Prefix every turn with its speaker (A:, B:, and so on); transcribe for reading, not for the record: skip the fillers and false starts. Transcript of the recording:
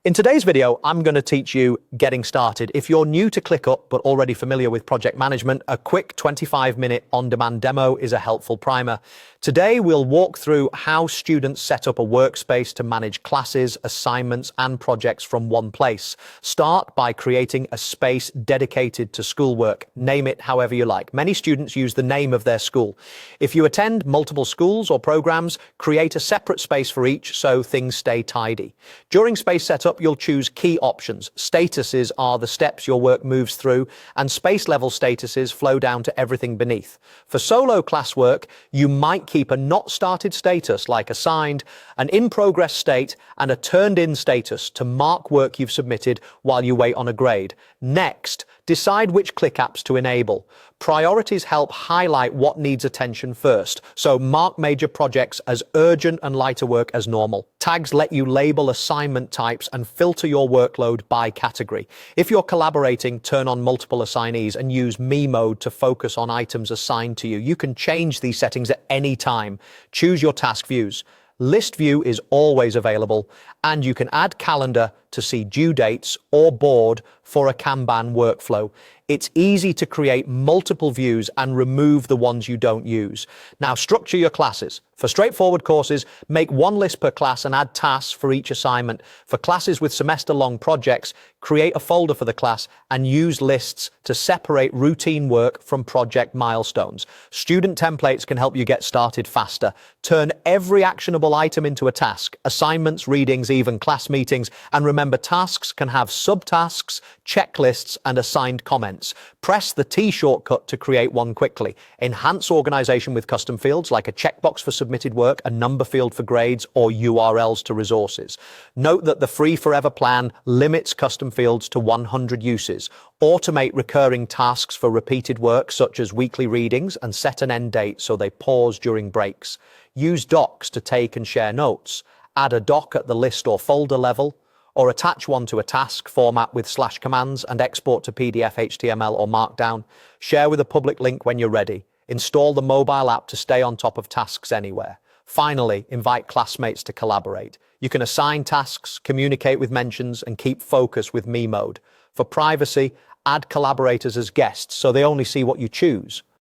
A: In today's video, I'm going to teach you getting started. If you're new to ClickUp but already familiar with project management, a quick 25-minute on-demand demo is a helpful primer. Today, we'll walk through how students set up a workspace to manage classes, assignments, and projects from one place. Start by creating a space dedicated to schoolwork. Name it however you like. Many students use the name of their school. If you attend multiple schools or programs, create a separate space for each so things stay tidy. During space setup, you'll choose key options. Statuses are the steps your work moves through, and space level statuses flow down to everything beneath. For solo classwork, you might keep a not started status like assigned, an in progress state, and a turned in status to mark work you've submitted while you wait on a grade. Next, decide which click apps to enable. Priorities help highlight what needs attention first, so mark major projects as urgent and lighter work as normal. Tags let you label assignment types and filter your workload by category. If you're collaborating, turn on multiple assignees and use me mode to focus on items assigned to you. You can change these settings at any time. Choose your task views. List view is always available, and you can add calendar to see due dates or board for a Kanban workflow. It's easy to create multiple views and remove the ones you don't use. Now, structure your classes. For straightforward courses, make one list per class and add tasks for each assignment. For classes with semester-long projects, create a folder for the class and use lists to separate routine work from project milestones. Student templates can help you get started faster. Turn every actionable item into a task, assignments, readings, even class meetings, and remember, tasks can have subtasks, checklists, and assigned comments. Press the T shortcut to create one quickly. Enhance organization with custom fields like a checkbox for submitted work, a number field for grades, or URLs to resources. Note that the free forever plan limits custom fields to 100 uses. Automate recurring tasks for repeated work, such as weekly readings, and set an end date so they pause during breaks. Use docs to take and share notes. Add a doc at the list or folder level, or attach one to a task format with / commands and export to PDF, HTML, or Markdown. Share with a public link when you're ready. Install the mobile app to stay on top of tasks anywhere. Finally, invite classmates to collaborate. You can assign tasks, communicate with mentions, and keep focus with me mode. For privacy, add collaborators as guests so they only see what you choose.